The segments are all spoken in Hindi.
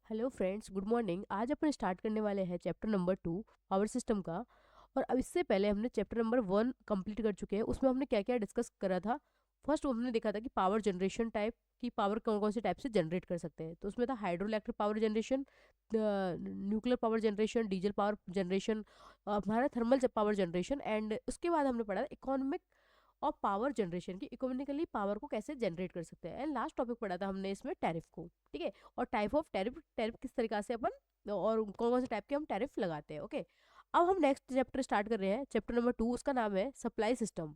Hello friends, good morning. आज अपन स्टार्ट करने वाले हैं चैप्टर नंबर 2 पावर सिस्टम का। और अब इससे पहले हमने चैप्टर नंबर 1 कंप्लीट कर चुके हैं। उसमें हमने क्या क्या डिस्कस करा था। फर्स्ट हमने देखा था कि पावर जनरेशन टाइप की पावर कौन कौन से टाइप से जनरेट कर सकते हैं। तो उसमें था hydro electric power generation, nuclear power generation, diesel power generation, हमारा थर्मल पावर जनरेशन। एंड उसके बाद हमने पढ़ा इकोनॉमिक और पावर जनरेशन की इकोनॉमिकली पावर को कैसे जनरेट कर सकते हैं। एंड लास्ट टॉपिक पढ़ा था हमने इसमें टैरिफ को। ठीक है। और टाइप ऑफ टैरिफ, टैरिफ किस तरीका से अपन और कौन कौन से टाइप के हम टैरिफ लगाते हैं। ओके। अब हम नेक्स्ट चैप्टर स्टार्ट कर रहे हैं, चैप्टर नंबर 2। उसका नाम है supply system,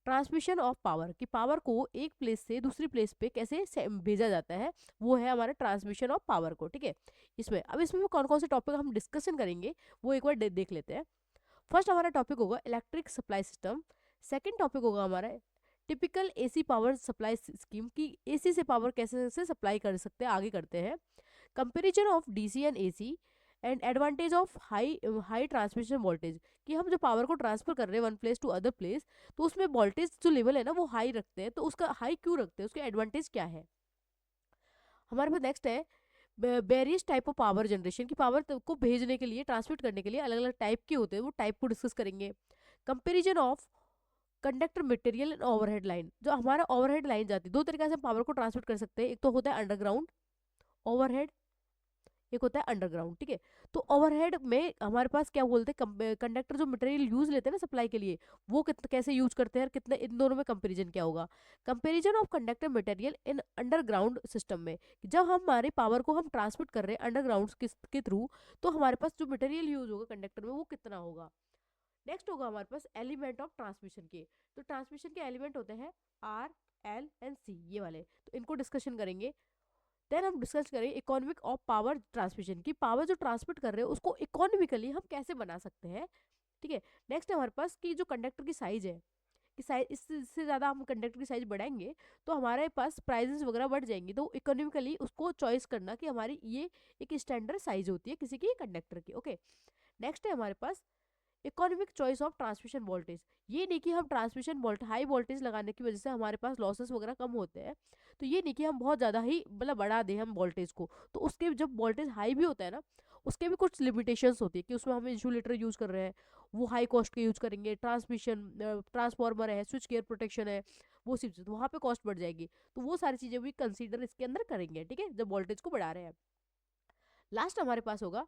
transmission of power. कि पावर को एक प्लेस से दूसरी प्लेस पे कैसे भेजा जाता है, वो है हमारा ट्रांसमिशन ऑफ पावर को। ठीक है। इसमें कौन कौन से टॉपिक हम डिस्कशन करेंगे वो एक बार देख लेते हैं। फर्स्ट हमारा टॉपिक होगा electric supply system. Second topic होगा हमारा typical AC power supply scheme, की एसी से पावर कैसे से सप्लाई कर सकते हैं, आगे करते हैं। Comparison of DC and AC and advantage of high high transmission voltage. कि हम जो पावर को ट्रांसफर कर रहे हैं one place to other place, तो उसमें वोल्टेज जो लेवल है ना वो हाई रखते हैं। तो उसका हाई क्यों रखते हैं, उसके एडवांटेज क्या है। हमारे पास नेक्स्ट है various type of power generation. की पावर को भेजने के लिए, ट्रांसमिट करने के लिए अलग अलग टाइप के होते हैं, वो टाइप को डिस्कस करेंगे। Comparison of conductor material and overhead line. जो हमारा ओवरहेड लाइन जाती है, दो तरीके से हम पावर को ट्रांसमिट कर सकते हैं। एक तो होता है अंडरग्राउंड ओवरहेड, एक होता है अंडरग्राउंड। ठीक है। तो ओवरहेड में हमारे पास क्या बोलते हैं, कंडक्टर जो मटेरियल यूज लेते हैं ना सप्लाई के लिए, वो कैसे यूज करते हैं और कितने, इन दोनों में कंपैरिजन क्या होगा। Comparison of conductor material in underground system में, जब हमारे पावर को हम ट्रांसमिट कर रहे हैं अंडरग्राउंड के थ्रू, तो हमारे पास जो मटेरियल यूज होगा कंडक्टर में वो कितना होगा। नेक्स्ट होगा हमारे पास एलिमेंट ऑफ ट्रांसमिशन के। तो ट्रांसमिशन के एलिमेंट होते हैं आर, एल एंड सी, ये वाले। तो इनको डिस्कशन करेंगे। देन हम डिस्कस करें इकोनॉमिक ऑफ पावर ट्रांसमिशन की, पावर जो ट्रांसमिट कर रहे हैं उसको इकोनॉमिकली हम कैसे बना सकते हैं। ठीक है। नेक्स्ट है हमारे पास कि जो कंडक्टर की साइज है, कि साइज इससे ज़्यादा हम कंडक्टर की साइज बढ़ाएंगे तो हमारे पास प्राइजेस वगैरह बढ़ जाएंगी। तो इकोनॉमिकली उसको चॉइस करना कि हमारी ये एक स्टैंडर्ड साइज होती है किसी की कंडक्टर की। ओके। नेक्स्ट है हमारे पास economic choice of transmission voltage. ये नहीं कि हम ट्रांसमिशन वोल्ट हाई वोल्टेज लगाने की वजह से हमारे पास लॉसेस वगैरह कम होते हैं। तो ये नहीं कि हम बहुत ज़्यादा ही मतलब बढ़ा दें हम वोल्टेज को। तो उसके जब वोल्टेज हाई भी होता है ना, उसके भी कुछ लिमिटेशंस होती है कि उसमें हम इंसुलेटर यूज़ कर रहे हैं, वो हाई कॉस्ट के यूज़ करेंगे। ट्रांसमिशन ट्रांसफार्मर है, स्विच गियर प्रोटेक्शन है, वो सब चीज़, तो वहाँ पे कॉस्ट बढ़ जाएगी। तो वो सारी चीज़ें भी कंसीडर इसके अंदर करेंगे। ठीक है, जब वोल्टेज को बढ़ा रहे हैं। लास्ट हमारे पास होगा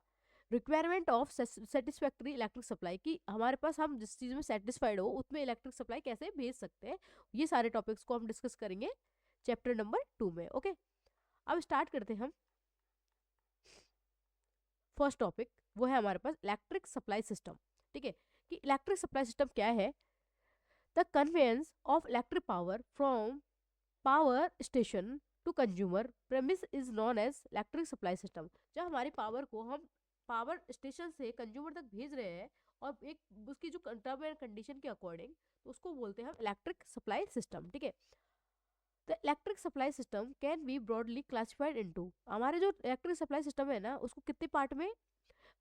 requirement of satisfactory electric supply. की हमारे पास हम जिस चीज़ में सेटिस्फाइड हो उसमें इलेक्ट्रिक सप्लाई कैसे भेज सकते हैं। ये सारे टॉपिक्स को हम डिस्कस करेंगे चैप्टर नंबर 2 में। ओके। अब स्टार्ट करते हैं हम। फर्स्ट टॉपिक वो है हमारे पास इलेक्ट्रिक सप्लाई सिस्टम। ठीक है। कि इलेक्ट्रिक सप्लाई सिस्टम क्या है। The conveyance of electric power from power station to consumer premise is known as electric supply system. जब हमारी पावर को हम पावर स्टेशन से कंज्यूमर तक भेज रहे हैं और एक उसकी जो टर्म एंड कंडीशन के अकॉर्डिंग, तो उसको बोलते हैं हम इलेक्ट्रिक सप्लाई सिस्टम। ठीक है। The electric supply system can be broadly classified into. हमारे जो इलेक्ट्रिक सप्लाई सिस्टम है ना, उसको कितने पार्ट में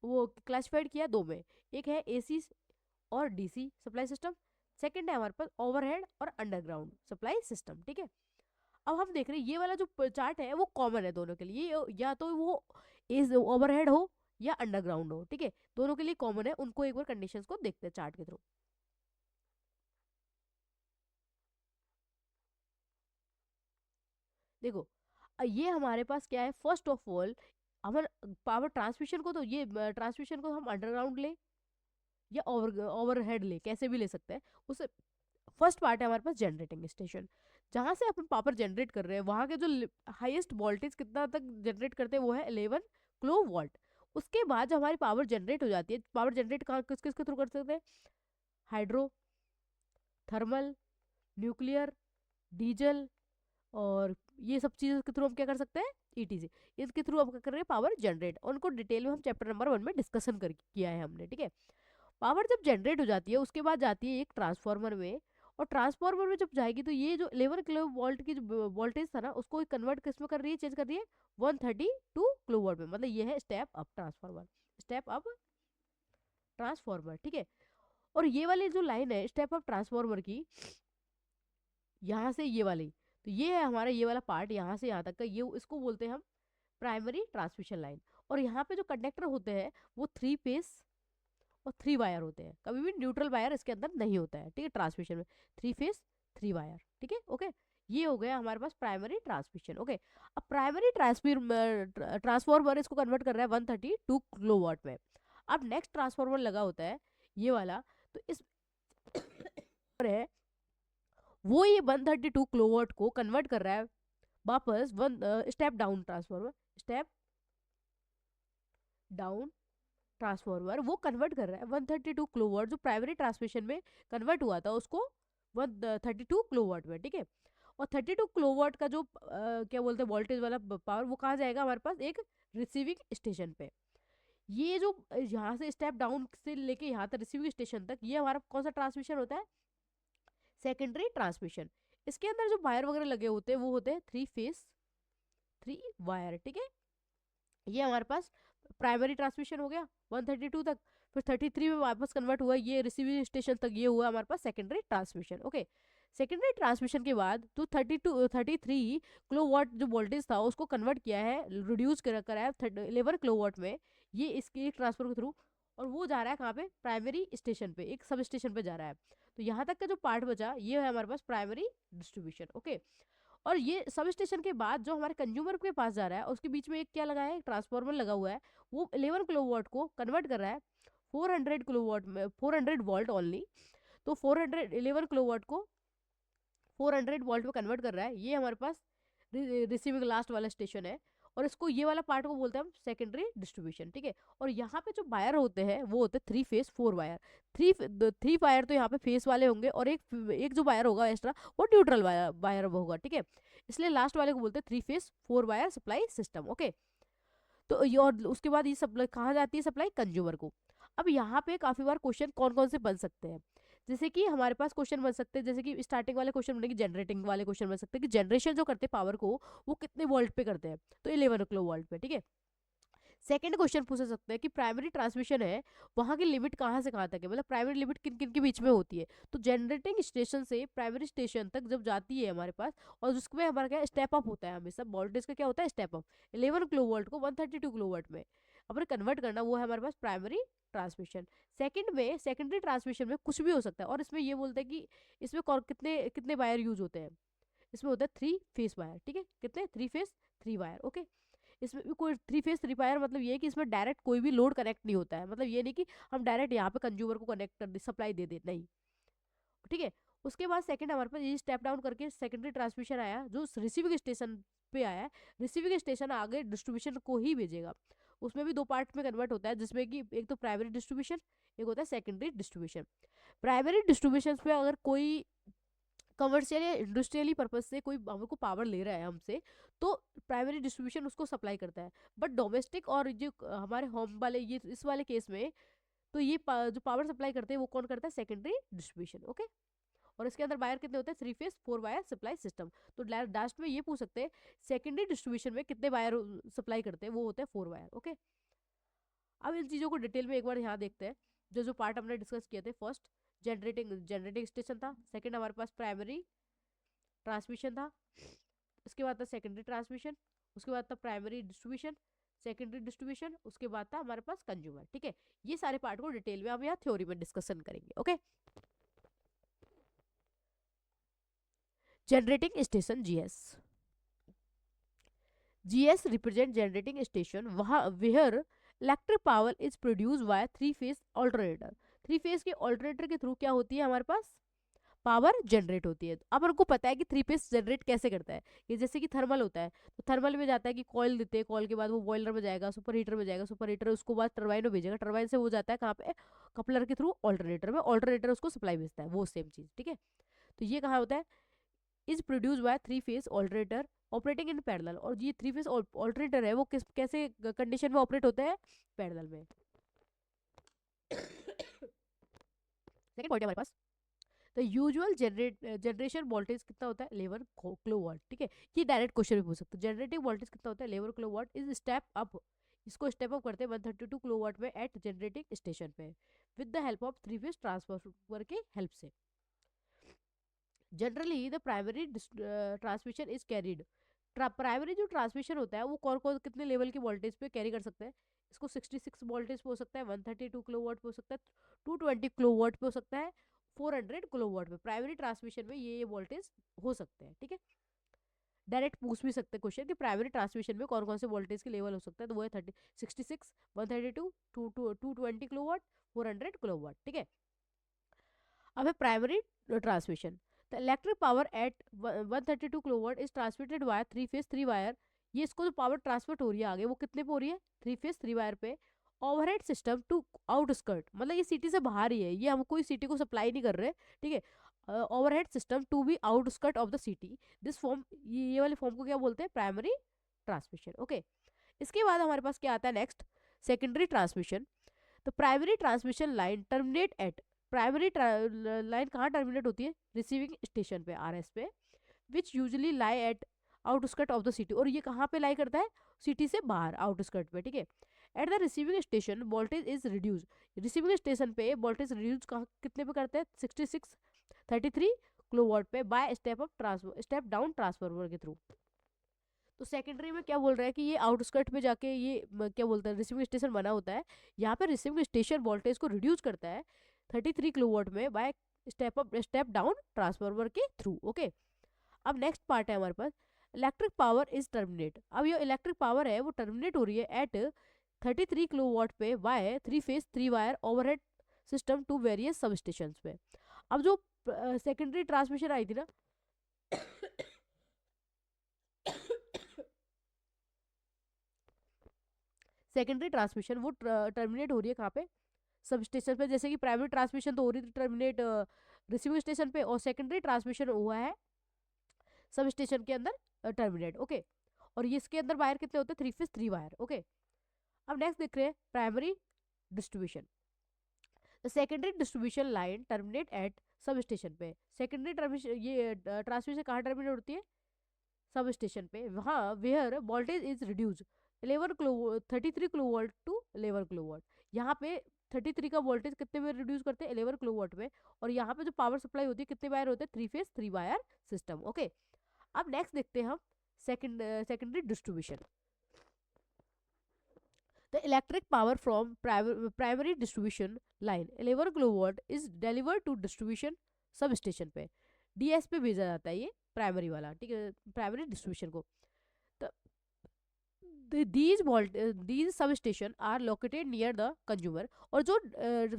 वो क्लासिफाइड किया, दो में। एक है एसी और डीसी सप्लाई सिस्टम। सेकंड है हमारे पास ओवरहेड और अंडरग्राउंड सप्लाई सिस्टम। ठीक है। अब हम देख रहे हैं ये वाला जो चार्ट है वो कॉमन है दोनों के लिए। या तो वो इज ओवरहेड हो या अंडरग्राउंड हो। ठीक है। दोनों के लिए कॉमन है। उनको एक बार कंडीशंस को देखते हैं चार्ट के थ्रू। देखो, ये हमारे पास क्या है, फर्स्ट ऑफ ऑल हमारे पावर ट्रांसमिशन को, तो ये ट्रांसमिशन को हम अंडरग्राउंड ले या ओवरहेड ले, कैसे भी ले सकते हैं। उस फर्स्ट पार्ट है हमारे पास जनरेटिंग स्टेशन, जहां से अपन पावर जनरेट कर रहे हैं। वहां के जो हाईएस्ट वोल्टेज कितना तक जनरेट करते हैं वो है 11 kV। उसके बाद जब हमारी पावर जनरेट हो जाती है, पावर जनरेट कहाँ किस किस के थ्रू कर सकते हैं, हाइड्रो, थर्मल, न्यूक्लियर, डीजल, और ये सब चीज़ों के थ्रू हम क्या कर सकते हैं, ईटीसी। इसके थ्रू हम क्या कर रहे हैं, पावर जनरेट। उनको डिटेल में हम चैप्टर नंबर 1 में डिस्कशन कर किया है हमने। ठीक है। पावर जब जनरेट हो जाती है उसके बाद जाती है एक ट्रांसफार्मर में। और ट्रांसफार्मर में जब जाएगी तो ये जो 11 kV की जो वोल्टेज था ना, उसको कन्वर्ट किस में कर रही है, चेंज कर रही है 132 kV में। मतलब ये है step up transformer, step up transformer. ठीक है। और ये वाली जो लाइन है स्टेप अप ट्रांसफार्मर की, यहाँ से ये वाली, तो ये है हमारा ये वाला पार्ट, यहाँ से यहाँ तक का, ये इसको बोलते हैं हम प्राइमरी ट्रांसमिशन लाइन। और यहाँ पे जो कंडक्टर होते हैं वो 3 फेस और 3 वायर होते हैं, कभी भी न्यूट्रल वायर इसके अंदर नहीं होता है, ठीक है, ट्रांसमिशन में 3 फेस 3 वायर, ठीक है, ओके। ये हो गया हमारे पास प्राइमरी ट्रांसमिशन, ओके। अब प्राइमरी ट्रांसफॉर्मर इसको कन्वर्ट कर रहा है 132 किलोवाट में। अब नेक्स्ट ट्रांसफॉर्मर लगा होता है ये वाला, तो इस है वो ये 132 किलोवाट को कन्वर्ट कर रहा है वापस one step down transformer, step down transformer वो कन्वर्ट कर रहा है 132 किलोवाट जो प्राइमरी ट्रांसमिशन में कन्वर्ट हुआ था उसको 132 किलोवाट में, ठीक है। और 32 किलोवाट का जो क्या बोलते हैं वोल्टेज वाला पावर वो कहाँ जाएगा हमारे पास एक रिसीविंग स्टेशन पे। ये जो यहाँ से स्टेप डाउन से लेके यहाँ तक रिसीविंग स्टेशन तक ये हमारा कौन सा ट्रांसमिशन होता है, सेकेंडरी ट्रांसमिशन। इसके अंदर जो वायर वगैरह लगे होते हैं वो होते हैं 3 फेस 3 वायर, ठीक है। ये हमारे पास प्राइमरी ट्रांसमिशन हो गया 132 तक, फिर 33 में वापस कन्वर्ट हुआ ये रिसीविंग स्टेशन तक, ये हुआ हमारे पास secondary transmission, okay. Secondary transmission के बाद तो 33 किलोवाट जो वोल्टेज था उसको कन्वर्ट किया है, रिड्यूस करा है 11 किलोवाट में, ये इसके ट्रांसफर के थ्रू। और वो जा रहा है कहाँ पे, प्राइमरी स्टेशन पे, एक सब स्टेशन पे जा रहा है। तो यहाँ तक का जो पार्ट बचा ये है हमारे पास प्राइमरी डिस्ट्रीब्यूशन, ओके। और ये सब स्टेशन के बाद जो हमारे कंज्यूमर के पास जा रहा है उसके बीच में एक क्या लगा है, ट्रांसफार्मर लगा हुआ है, वो 11 किलोवाट को कन्वर्ट कर रहा है 400 किलोवाट में, 400 वोल्ट ओनली। तो 411 किलोवाट को 400 वोल्ट में कन्वर्ट कर रहा है, ये हमारे पास रिसीविंग लास्ट वाला स्टेशन है। और इसको ये वाला पार्ट को बोलते हैं हम सेकेंडरी डिस्ट्रीब्यूशन, ठीक है। और यहाँ पे जो वायर होते हैं वो होते हैं 3 फेस 4 वायर, 3 वायर तो यहाँ पे फेस वाले होंगे और एक जो वायर होगा एक्स्ट्रा वो न्यूट्रल वायर होगा, ठीक है। इसलिए लास्ट वाले को बोलते हैं 3 face 4 wire supply system, okay. तो ये और उसके बाद ये सप्लाई कहाँ जाती है, सप्लाई कंज्यूमर को। अब यहाँ पे काफी बार क्वेश्चन कौन कौन से बन सकते हैं, जैसे कि हमारे पास क्वेश्चन बन सकते हैं, जैसे कि स्टार्टिंग वाले क्वेश्चन बनेंगे, जनरेटिंग वाले क्वेश्चन बन सकते हैं कि जनरेशन जो करते हैं पावर को वो कितने वोल्ट पे करते हैं, तो 11 किलो वोल्ट पे, ठीक है। सेकंड क्वेश्चन पूछ सकते हैं कि प्राइमरी ट्रांसमिशन है वहाँ की लिमिट कहाँ से कहाँ तक है, मतलब प्राइमरी लिमिट किन किन के बीच में होती है। तो जनरेटिंग स्टेशन से प्राइमरी स्टेशन तक जब जाती है हमारे पास, और उसमें हमारा क्या स्टेप अप होता है, हमेशा वोल्टेज का क्या होता है स्टेप अप, 11 किलो वोल्ट को 132 किलो वोल्ट में अपने कन्वर्ट करना, वो है हमारे पास प्राइमरी ट्रांसमिशन। सेकंड में सेकेंडरी ट्रांसमिशन में कुछ भी हो सकता है, और इसमें ये बोलते हैं कि इसमें कितने कितने वायर यूज होते हैं, इसमें होता है 3 फेस वायर, ठीक है, कितने 3 फेस 3 वायर, ओके। इसमें भी कोई 3 फेस 3 वायर मतलब ये है कि इसमें डायरेक्ट कोई भी लोड कनेक्ट नहीं होता है, मतलब ये नहीं कि हम डायरेक्ट यहाँ पे कंज्यूमर को कनेक्ट कर दे, सप्लाई दे दे, नहीं, ठीक है। उसके बाद सेकंड हमारे पास ये स्टेप डाउन करके सेकेंडरी ट्रांसमिशन आया जो रिसीविंग स्टेशन पे आया है, रिसीविंग स्टेशन आगे डिस्ट्रीब्यूशन को ही भेजेगा। उसमें भी 2 पार्ट में कन्वर्ट होता है, जिसमें कि एक तो प्राइमरी डिस्ट्रीब्यूशन, एक होता है सेकेंडरी डिस्ट्रीब्यूशन। प्राइमरी डिस्ट्रीब्यूशन पे अगर कोई कमर्शियल या इंडस्ट्रियली पर्पज से कोई हमको पावर ले रहा है हमसे, तो प्राइमरी डिस्ट्रीब्यूशन उसको सप्लाई करता है। बट डोमेस्टिक और जो हमारे होम वाले ये इस वाले केस में, तो ये जो पावर सप्लाई करते हैं वो कौन करता है, सेकेंडरी डिस्ट्रीब्यूशन, ओके। और इसके अंदर वायर कितने होते हैं, 3 फेस 4 वायर सप्लाई सिस्टम। तो लास्ट में ये पूछ सकते हैं सेकेंडरी डिस्ट्रीब्यूशन में कितने वायर सप्लाई करते हैं, वो होते हैं 4 वायर, ओके। अब इन चीज़ों को डिटेल में एक बार यहाँ देखते हैं, जो जो पार्ट हमने डिस्कस किए थे। फर्स्ट जनरेटिंग स्टेशन था, सेकंड हमारे पास प्राइमरी ट्रांसमिशन था, उसके बाद था सेकेंडरी ट्रांसमिशन, उसके बाद था प्राइमरी डिस्ट्रीब्यूशन, सेकेंडरी डिस्ट्रीब्यूशन, उसके बाद था हमारे पास कंज्यूमर, ठीक है। ये सारे पार्ट को डिटेल में हम यहाँ थ्योरी में डिस्कशन करेंगे, okay. Generating station GS, GS represent generating station वहाँ where electric power is produce by 3 phase alternator. 3 phase के ऑल्टरनेटर के थ्रू क्या होती है हमारे पास, पावर जनरेट होती है। अब हमको पता है कि 3 फेस जनरेट कैसे करता है, ये जैसे कि थर्मल होता है, तो थर्मल में जाता है कि कॉइल देते हैं, कॉइल के बाद वो बॉयलर में जाएगा, सुपर हीटर में जाएगा, सुपर हीटर उसको बाद टरबाइन में भेजेगा, टरबाइन से वो जाता है कहाँ पे, कपलर के थ्रू ऑल्टरनेटर में, ऑल्टरनेटर उसको सप्लाई भेजता है, वो सेम चीज, ठीक है। तो ये कहाँ होता है, is produce by 3 phase alternator operating in parallel. और ये 3 फेस ऑल्टरनेटर है वो किस कैसे कंडीशन में ऑपरेट होते हैं, पैरेलल में। सेकंड पॉइंट हमारे पास, द यूजुअल जनरेशन वोल्टेज कितना होता है, 11 किलोवाट, ठीक है। ये डायरेक्ट क्वेश्चन में पूछ सकते हो, जनरेटिंग वोल्टेज कितना होता है, 11 किलोवाट इज स्टेप अप, इसको स्टेप अप करते हैं 132 किलोवाट में एट जनरेटिंग स्टेशन पे with the help of 3 phase transformer के हेल्प से। Generally the primary transmission is carried primary जो ट्रांसमिशन होता है वो कौन कौन कितने लेवल की वोल्टेज पे कैरी कर सकते हैं? इसको 66 वोल्टेज पे हो सकता है, 132 किलोवाट पे हो सकता है, 220 किलोवाट पे हो सकता है, 400 किलोवाट पे। प्राइमरी ट्रांसमिशन में ये वोल्टेज हो सकते हैं, ठीक है। डायरेक्ट पूछ भी सकते हैं क्वेश्चन कि प्राइमरी ट्रांसमिशन में कौन कौन से वोल्टेज के लेवल हो सकता है, तो वो है 66, 132, 220 किलोवाट, 400 किलोवाट, ठीक है। अब है primary transmission. The electric power at 132 kilowatt is transmitted wire three phase three wire. ये इसको जो पावर ट्रांसमिट हो रही है आगे, वो कितने पे हो रही है? थ्री फेज थ्री वायर पे। ओवरहेड सिस्टम टू आउटस्कर्ट, मतलब ये सिटी से बाहर ही है, ये हम कोई सिटी को सप्लाई नहीं कर रहे, ठीक है। Overhead system to be outskirt of the city. This form, ये वाले फॉर्म को क्या बोलते हैं? Primary transmission, okay. इसके बाद हमारे पास क्या आता है नेक्स्ट? Secondary transmission. तो primary transmission line terminate at, primary line कहाँ टर्मिनेट होती है? रिसीविंग स्टेशन पे, आरएस पे, which usually lie at outskirt of the city. और ये कहाँ पे लाई करता है? सिटी से बाहर, आउटस्कर्ट पे, ठीक है। At the receiving station voltage is reduce, receiving station पे वोल्टेज रिड्यूस कहाँ कितने पे करते हैं? 66, 33 किलोवाट पे by step up transfer, step down transformer के थ्रू। तो सेकेंडरी में क्या बोल रहा है कि ये आउटस्कर्ट पे जाके ये क्या बोलते हैं, रिसीविंग स्टेशन बना होता है। यहाँ पे रिसीविंग स्टेशन वोल्टेज को रिड्यूस करता है 33 किलोवाट में by step up step down transformer के थ्रू, ओके। अब नेक्स्ट पार्ट है हमारे पास, इलेक्ट्रिक पावर इज टर्मिनेट। अब ये इलेक्ट्रिक पावर है वो टर्मिनेट हो रही है एट 33 किलोवाट पे by three phase three wire overhead system to various sub station पे। अब जो सेकेंडरी ट्रांसमिशन आई थी ना सेकेंडरी ट्रांसमिशन, वो टर्मिनेट हो रही है कहाँ पे? सब स्टेशन पे। जैसे कि प्राइमरी ट्रांसमिशन तो हो रही थी टर्मिनेट रिसीविंग स्टेशन पे, और सेकेंडरी ट्रांसमिशन हुआ है सब स्टेशन के अंदर टर्मिनेट, ओके। और ये इसके अंदर वायर कितने होते हैं? Three phase three wire, okay. अब नेक्स्ट देख रहे हैं primary distribution. The secondary distribution line terminate at sub station पे। सेकेंडरी ट्रांसमिशन, ये ट्रांसमिशन कहाँ टर्मिनेट होती है? सब स्टेशन पे, वहाँ where voltage is reduce 11 kilo 33 kilo volt to 11 kilo volt. यहाँ पे 33 का वोल्टेज कितने में रिड्यूस करते हैं? 11 किलो वोल्ट में। और यहाँ पे जो पावर सप्लाई होती है कितने वायर होते हैं? Three phase three wire system, okay. अब नेक्स्ट देखते हैं हम secondary distribution. The electric power from primary distribution line 11 kilowatt is delivered to distribution sub station पे, डीएस पे भेजा जाता है ये प्राइमरी वाला, ठीक है, प्राइमरी डिस्ट्रीब्यूशन को। These sub station are located near the consumer. और जो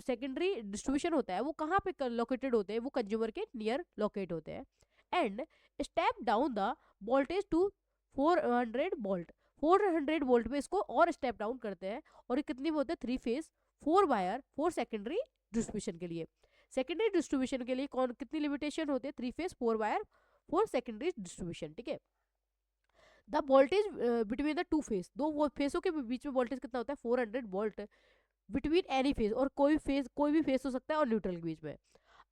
सेकेंडरी डिस्ट्रीब्यूशन होता है वो कहाँ पे लोकेटेड होते हैं? वो कंज्यूमर के नियर लोकेट होते हैं। And step down the voltage to 400 volt, 400 volt पे इसको और स्टेप डाउन करते हैं। और ये कितनी में होते हैं? Three phase four wire four secondary distribution के लिए। सेकेंडरी डिस्ट्रीब्यूशन के लिए कौन कितनी लिमिटेशन होती है? Three phase four wire four secondary distribution, ठीक है। The voltage between the two phase, दो फेसों के बीच में वोल्टेज कितना होता है? 400 वोल्ट बिटवीन एनी फेज, और कोई भी फेस हो सकता है और न्यूट्रल के बीच में।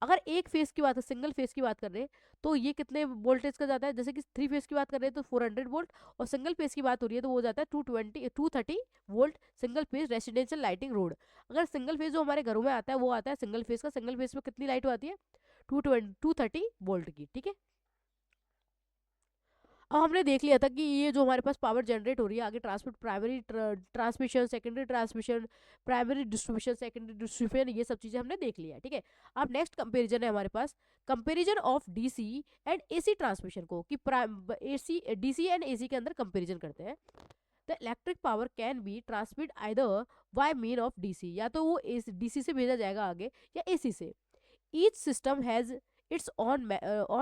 अगर एक फेस की बात है, सिंगल फेस की बात कर रहे हैं, तो ये कितने वोल्टेज का जाता है? जैसे कि थ्री फेस की बात कर रहे हैं तो 400 वोल्ट, और सिंगल फेस की बात हो रही है तो वो जाता है 230 volt single phase residential lighting road. अगर सिंगल फेस जो हमारे घरों में आता है वो आता है सिंगल फेस का, सिंगल फेस में कितनी लाइट आती है? 230 वोल्ट की, ठीक है। अब हमने देख लिया था कि ये जो हमारे पास पावर जनरेट हो रही है आगे, transmit primary transmission, secondary transmission, primary distribution, secondary distribution, ये सब चीज़ें हमने देख लिया, ठीक है। अब नेक्स्ट कंपैरिजन है हमारे पास, comparison of DC and AC transmission को, कि एसी डीसी एंड एसी के अंदर कंपैरिजन करते हैं। The electric power can be transmit either bye mean of DC, या तो वो डीसी से भेजा जाएगा आगे, या एसी से। Each system has its on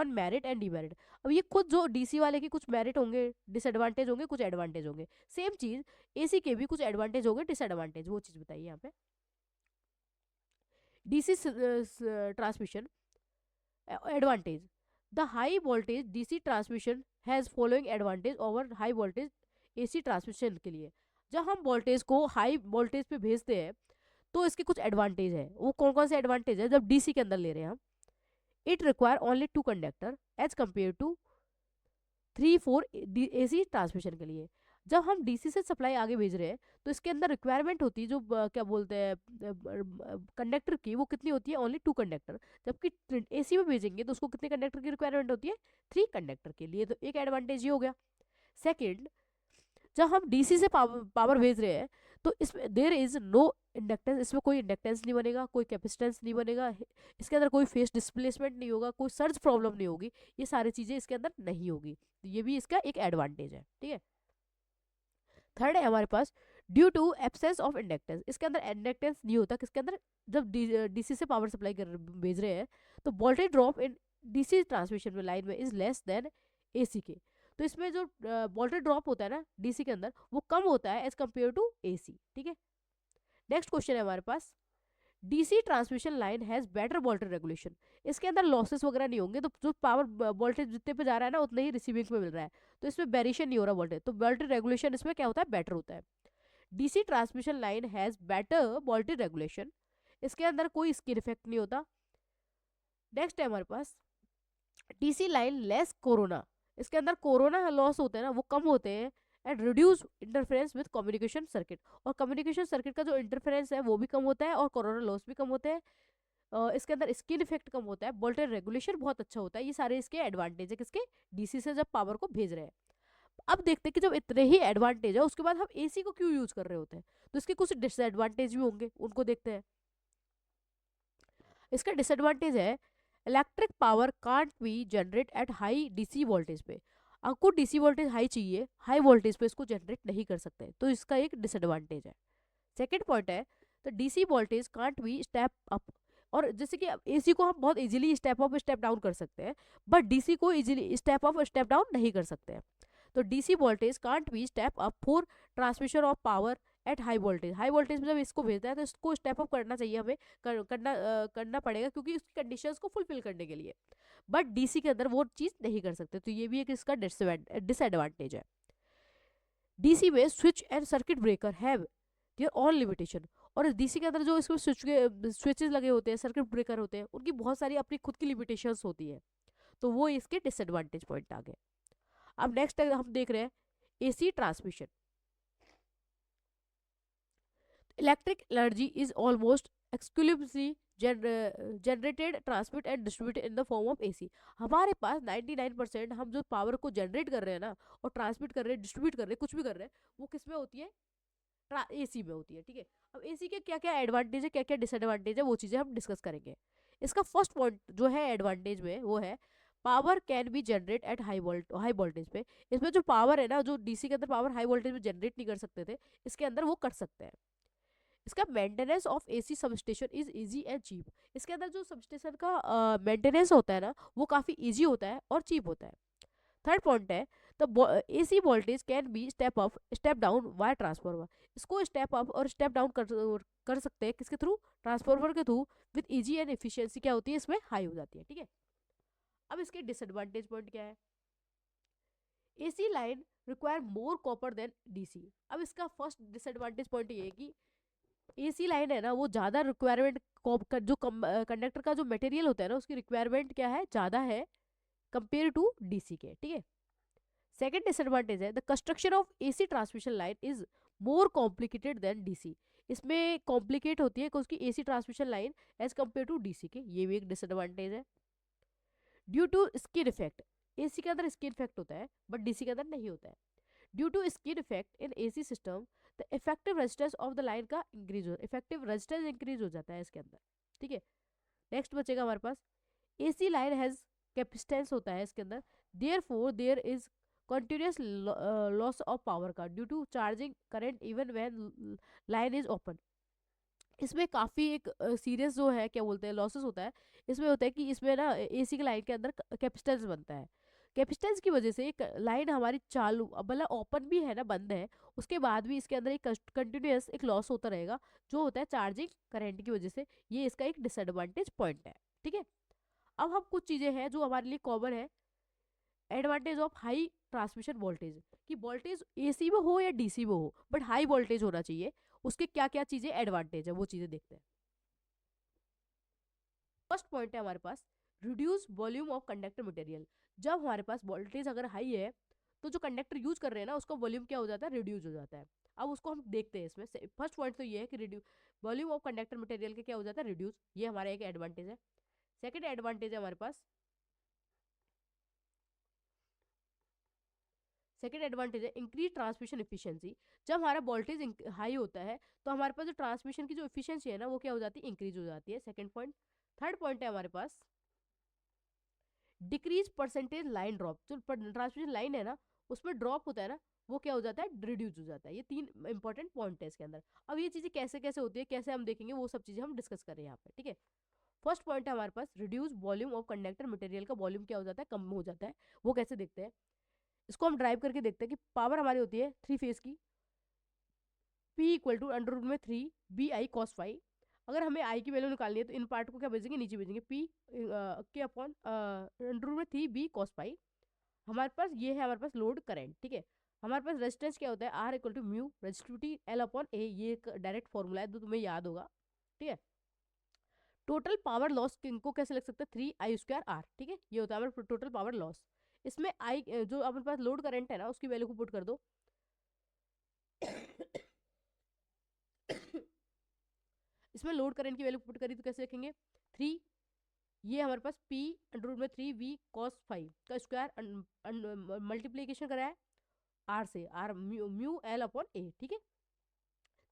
merit and demerit. अब ये खुद जो डीसी वाले के कुछ मेरिट होंगे, डिसएडवांटेज होंगे, कुछ एडवांटेज होंगे। सेम चीज एसी के भी कुछ एडवांटेज होंगे, डिसएडवांटेज, वो चीज बताइए यहाँ पे। DC transmission advantage, the high voltage DC transmission has following advantage over high voltage AC transmission के लिए। जब हम वोल्टेज को हाई वोल्टेज पे भेजते हैं तो इसके कुछ एडवांटेज है। वो कौन कौन से एडवांटेज है? जब डीसी के अंदर ले रहे हैं हम, it require only two conductor as compare to three four AC transmission के लिए। जब हम डीसी से सप्लाई आगे भेज रहे हैं तो इसके अंदर रिक्वायरमेंट होती है जो क्या बोलते हैं कंडक्टर की, वो कितनी होती है? Only two conductor. जबकि एसी में भेजेंगे तो उसको कितने कंडक्टर की रिक्वायरमेंट होती है? थ्री कंडक्टर के लिए। तो एक एडवांटेज ये हो गया। सेकंड, जब हम डीसी से पावर भेज रहे हैं तो इसमें देर इज नो इंडक्टेंस, इसमें कोई इंडक्टेंस नहीं बनेगा, कोई कैपेसिटेंस नहीं बनेगा, इसके अंदर कोई फेस डिस्प्लेसमेंट नहीं होगा, कोई सर्ज प्रॉब्लम नहीं होगी, ये सारी चीजें इसके अंदर नहीं होगी। तो ये भी इसका एक एडवांटेज है, ठीक है। थर्ड है हमारे पास due to absence of inductance, इसके अंदर इंडक्टेंस नहीं होता किसके अंदर, जब डीसी से पावर सप्लाई कर भेज रहे हैं तो voltage drop in DC transmission में लाइन में इज लेस देन एसी के। तो इसमें जो वोल्टेज ड्रॉप होता है ना डीसी के अंदर वो कम होता है एज कम्पेयर टू एसी, ठीक है। नेक्स्ट क्वेश्चन है हमारे पास, DC transmission line has better voltage regulation, इसके अंदर लॉसेस वगैरह नहीं होंगे, तो जो पावर वोल्टेज जितने पे जा रहा है ना उतना ही रिसीविंग में मिल रहा है, तो इसमें वेरिएशन नहीं हो रहा वोल्टेज, तो वोल्टेज रेगुलेशन इसमें क्या होता है, बेटर होता है। DC transmission line has better voltage regulation, इसके अंदर कोई स्किन इफेक्ट नहीं होता। नेक्स्ट है हमारे पास डीसी लाइन लेस कोरोना, इसके अंदर कोरोना लॉस होते हैं ना वो कम होते हैं, and reduce interference with communication circuit, और कम्युनिकेशन सर्किट का जो इंटरफेरेंस है वो भी कम होता है और कोरोना लॉस भी कम होते हैं। इसके अंदर स्किन इफेक्ट कम होता है, वोल्टेज रेगुलेशन बहुत अच्छा होता है, ये सारे इसके एडवांटेज है किसके, डीसी से जब पावर को भेज रहे हैं। अब देखते हैं कि जब इतने ही एडवांटेज है उसके बाद हम एसी को क्यों यूज कर रहे होते हैं, तो इसके कुछ डिसएडवांटेज भी होंगे, उनको देखते हैं। इसका डिसएडवांटेज है electric power can't be generate at high DC voltage पे, आपको डीसी वोल्टेज हाई चाहिए, हाई वोल्टेज पे इसको जनरेट नहीं कर सकते, तो इसका एक डिसएडवांटेज है। सेकेंड पॉइंट है तो DC voltage can't be step up, और जैसे कि एसी को हम बहुत easily step up step down कर सकते हैं, बट डीसी को easily step up step down नहीं कर सकते हैं। तो DC voltage can't be step up for transmission of power at high voltage, high voltage में जब इसको भेजता है तो इसको स्टेप अप करना चाहिए हमें, करना पड़ेगा क्योंकि उसकी कंडीशंस को फुलफिल करने के लिए, बट डीसी के अंदर वो चीज़ नहीं कर सकते, तो ये भी एक इसका डिसएडवांटेज है। डीसी में switch and circuit breaker have their on limitation, और डीसी के अंदर जो इसमें स्विचेस लगे होते हैं, सर्किट ब्रेकर होते हैं, उनकी बहुत सारी अपनी खुद की लिमिटेशंस होती है, तो वो इसके डिसएडवांटेज पॉइंट आ गए। अब नेक्स्ट हम देख रहे हैं AC transmission. Electric energy is almost exclusively generated transmit and distributed in the form of AC, हमारे पास 99% हम जो पावर को जनरेट कर रहे हैं ना और ट्रांसमिट कर रहे हैं, डिस्ट्रीब्यूट कर रहे हैं, कुछ भी कर रहे हैं, वो किस में होती है, एसी में होती है, ठीक है। अब एसी के क्या क्या एडवांटेज है, क्या क्या डिसएडवांटेज है, वो चीज़ें हम डिस्कस करेंगे। इसका फर्स्ट पॉइंट जो है एडवांटेज में वो है power can be generate at high voltage पे, इसमें जो पावर है ना, जो डीसी के अंदर पावर हाई वोल्टेज में जनरेट नहीं कर सकते थे, इसके अंदर वो कर सकते हैं। इसका maintenance of AC substation is easy and cheap, इसके अंदर जो सबस्टेशन का मेंटेनेंस होता है ना वो काफ़ी इजी होता है और चीप होता है। थर्ड पॉइंट है तो AC voltage can be step up step down via transformer, इसको स्टेप अप और स्टेप डाउन कर सकते हैं किसके थ्रू, ट्रांसफॉर्मर के through, with easy and efficiency क्या होती है इसमें, हाई हो जाती है, ठीक है। अब इसके डिसएडवांटेज पॉइंट क्या है, AC line require more copper then DC, अब इसका फर्स्ट डिसएडवांटेज पॉइंट ये है कि एसी लाइन है ना वो ज़्यादा रिक्वायरमेंट, जो कंडक्टर का जो मटेरियल होता है ना उसकी रिक्वायरमेंट क्या है, ज़्यादा है कंपेयर टू डीसी के, ठीक है। सेकेंड डिसएडवांटेज है the construction of AC transmission line is more complicated than DC, इसमें कॉम्प्लिकेट होती है उसकी AC transmission line as compare to DC के, ये भी एक डिसएडवांटेज है। Due to skin effect, AC के अंदर स्किन इफेक्ट होता है बट डीसी के अंदर नहीं होता है। Due to skin effect in AC system the effective resistance of the line का इंक्रीज हो, इफेक्टिव रेजिस्टेंस इंक्रीज हो जाता है इसके अंदर, ठीक है। नेक्स्ट बचेगा हमारे पास एसी लाइन हैज कैपेसिटेंस होता है इसके अंदर, therefore there is continuous loss of power का due to charging current even when line is open, इसमें काफ़ी एक सीरियस जो है क्या बोलते हैं लॉसेस होता है, इसमें होता है कि इसमें ना एसी की लाइन के अंदर कैपेसिटेंस बनता है, कैपेसिटेंस की वजह से एक लाइन हमारी चालू मतलब ओपन भी है ना बंद है, उसके बाद भी इसके अंदर एक कंटिन्यूअस एक लॉस होता रहेगा जो होता है चार्जिंग करंट की वजह से, ये इसका एक डिसएडवांटेज पॉइंट है, ठीक है। अब हम कुछ चीज़ें हैं जो हमारे लिए कॉमन है, advantage of high transmission voltage, कि वोल्टेज एसी में हो या डीसी में हो बट हाई वोल्टेज होना चाहिए, उसके क्या क्या चीज़ें एडवांटेज है वो चीज़ें देखते हैं। फर्स्ट पॉइंट है हमारे पास reduce volume of conductor material, जब हमारे पास वोल्टेज अगर हाई है तो जो कंडक्टर यूज कर रहे हैं ना उसका वॉल्यूम क्या हो जाता है, रिड्यूस हो जाता है। अब उसको हम देखते हैं इसमें फर्स्ट पॉइंट तो ये है कि reduce volume of conductor material के क्या हो जाता है, रिड्यूस, ये हमारा एक एडवांटेज है। सेकेंड एडवांटेज है हमारे पास सेकेंड एडवांटेज है इंक्रीज ट्रांसमिशन एफिशिएंसी। जब हमारा वोल्टेज हाई होता है तो हमारे पास जो ट्रांसमिशन की जो एफिशिएंसी है ना वो क्या हो जाती है, इंक्रीज हो जाती है। Second point. थर्ड पॉइंट है हमारे पास डिक्रीज परसेंटेज लाइन ड्रॉप। जो ट्रांसमिशन लाइन है ना उसमें ड्रॉप होता है ना वो क्या हो जाता है, रिड्यूस हो जाता है। ये तीन इंपॉर्टेंट पॉइंट है इसके अंदर। अब ये चीजें कैसे कैसे होती है, कैसे हम देखेंगे, वो सब चीजें हम डिस्कस करें यहाँ पे, ठीक है। फर्स्ट पॉइंट है हमारे पास reduce volume of conductor material का वॉल्यूम क्या हो जाता है, कम हो जाता है। वो कैसे देखते हैं, इसको हम ड्राइव करके देखते हैं कि पावर हमारी होती है 3 फेज की, P equal to under root में 3 bi cos phi। अगर हमें आई की वैल्यू निकालनी है तो इन पार्ट को क्या भेजेंगे, नीचे भेजेंगे, P के अपॉन अंडर रूट में 3 b cos phi। हमारे पास ये है हमारे पास लोड करंट, ठीक है। हमारे पास रेजिस्टेंस क्या होता है, R equal to mu resistivity L upon A, ये एक डायरेक्ट फॉर्मूला है जो तुम्हें याद होगा, ठीक है। टोटल पावर लॉस को कैसे लिख सकते हैं, 3 I² R, ठीक है। ये होता है हमारा टोटल पावर लॉस। इसमें आई जो अपने पास लोड करंट है ना उसकी वैल्यू को पुट कर दो। इसमें लोड करंट की वैल्यू पुट करी तो कैसे लिखेंगे, 3, ये हमारे पास P अंडर रूट में 3 v cos phi का स्क्वायर मल्टीप्लीकेशन करा है R से, R म्यू L अपॉन ए, ठीक है।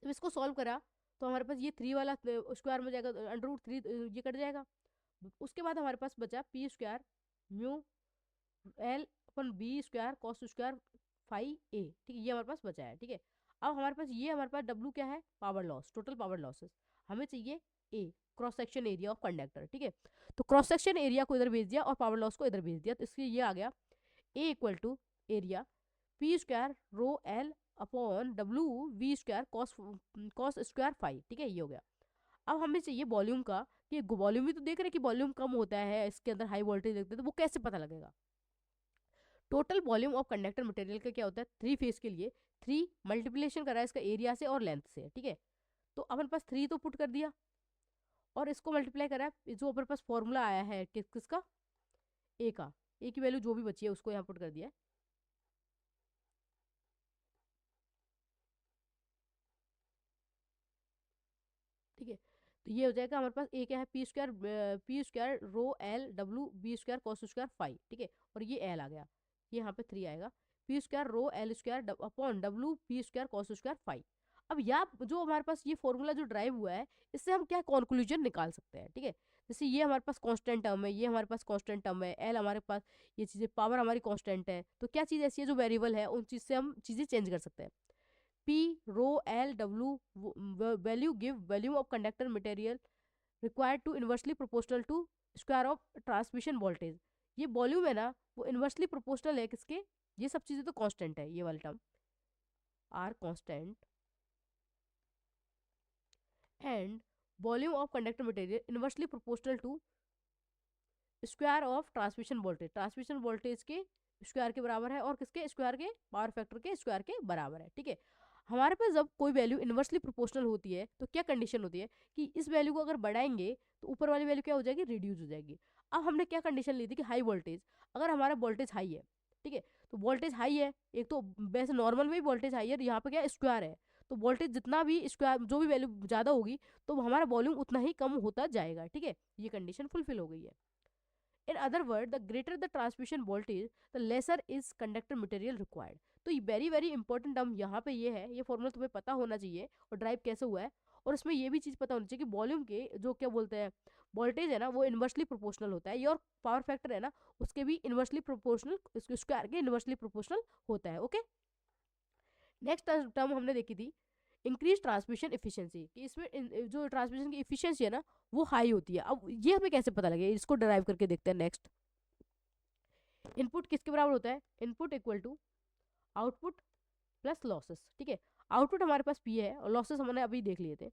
जब इसको सॉल्व करा तो हमारे पास ये 3 वाला स्क्वायर में जाएगा, अंडर रूट 3 ये कट जाएगा। उसके बाद हमारे पास बचा P² mu L upon b² cos² phi a, ठीक है। ये हमारे पास बचा है, ठीक है। अब हमारे पास ये हमारे पास W क्या है, power loss, total power losses. हमें चाहिए A, cross section area of conductor, ठीक है। तो क्रॉस सेक्शन एरिया को इधर भेज दिया और पावर लॉस को इधर भेज दिया, तो इसलिए ये आ गया A equal to area P² upon W v² cos phi, ठीक है। ये हो गया। अब हमें चाहिए वॉल्यूम का, कि वॉल्यूम भी तो देख रहे हैं कि वॉल्यूम कम होता है इसके अंदर हाई वोल्टेज देखते हैं, तो वो कैसे पता लगेगा। Total volume of conductor material का क्या होता है, 3 फेज के लिए 3 मल्टीप्लिकेशन करा है इसका एरिया से और लेंथ से, ठीक है। तो अपन पास 3 तो पुट कर दिया और इसको मल्टीप्लाई करा है, जो अपने पास फॉर्मूला आया है किसका, ए का, ए की वैल्यू जो भी बची है उसको यहाँ पुट कर दिया है, ठीक है। तो ये हो जाएगा हमारे पास ए क्या है, P² ρ L W b² cos² phi, ठीक है। और ये L आ गया, ये यहाँ पे 3 आएगा, P²ρ L² upon W b² cos² phi। अब यहाँ जो हमारे पास ये फॉर्मूला जो ड्राइव हुआ है, इससे हम क्या कंक्लूजन निकाल सकते हैं, ठीक है। जैसे ये हमारे पास कांस्टेंट टर्म है, ये हमारे पास कांस्टेंट टर्म है, L हमारे पास, ये चीजें पावर हमारी कांस्टेंट है, तो क्या चीज ऐसी है जो वेरिएबल है, उन चीज से हम चीजें चेंज कर सकते हैं। P rho L W value give volume of conductor material required to inversely proportional to square of transmission voltage। ये वॉल्यूम है ना वो इन्वर्सली प्रोपोर्शनल है किसके, ये सब चीजें तो कांस्टेंट है, ये वाला term are constant, and volume of conductor material inversely proportional to square of transmission voltage. Transmission voltage के स्क्वायर के बराबर है और किसके स्क्वायर के, पावर फैक्टर के स्क्वायर के बराबर है, ठीक है। हमारे पास जब कोई वैल्यू इन्वर्सली प्रोपोर्शनल होती है तो क्या कंडीशन होती है कि इस वैल्यू को अगर बढ़ाएंगे तो ऊपर वाली वैल्यू क्या हो जाएगी, रिड्यूस हो जाएगी। अब हमने क्या कंडीशन ली थी कि हाई वोल्टेज, अगर हमारा वोल्टेज हाई है, ठीक है, तो वोल्टेज हाई है, एक तो वैसे नॉर्मल में ही वोल्टेज हाई है, यहाँ पे क्या स्क्वायर है, तो वोल्टेज जितना भी स्क्वायर जो भी वैल्यू ज्यादा होगी तो हमारा वॉल्यूम उतना ही कम होता जाएगा, ठीक है। ये कंडीशन फुलफिल हो गई है। In other words, the greater the transmission voltage, the lesser is conductor material required। तो ये वेरी वेरी इंपॉर्टेंट टर्म यहाँ पे ये है, ये फॉर्मूला तुम्हें पता होना चाहिए और ड्राइव कैसे हुआ है। और इसमें ये भी चीज़ पता होनी चाहिए कि वॉल्यूम के जो क्या बोलते हैं वोल्टेज है ना वो इन्वर्सली प्रोपोर्शनल होता है, ये और पावर फैक्टर है ना उसके भी इन्वर्सली प्रोपोर्शनल, उसके स्क्वायर के इन्वर्सली प्रोपोर्शनल होता है, ओके। नेक्स्ट टर्म हमने देखी थी इंक्रीज ट्रांसमिशन एफिशिएंसी, कि इसमें जो ट्रांसमिशन की एफिशिएंसी है ना वो हाई होती है। अब ये हमें कैसे पता लगे, इसको डराइव करके देखते हैं। नेक्स्ट, इनपुट किसके बराबर होता है, input equal to output plus losses, ठीक है। आउटपुट हमारे पास P है और लॉसेस हमने अभी देख लिए थे,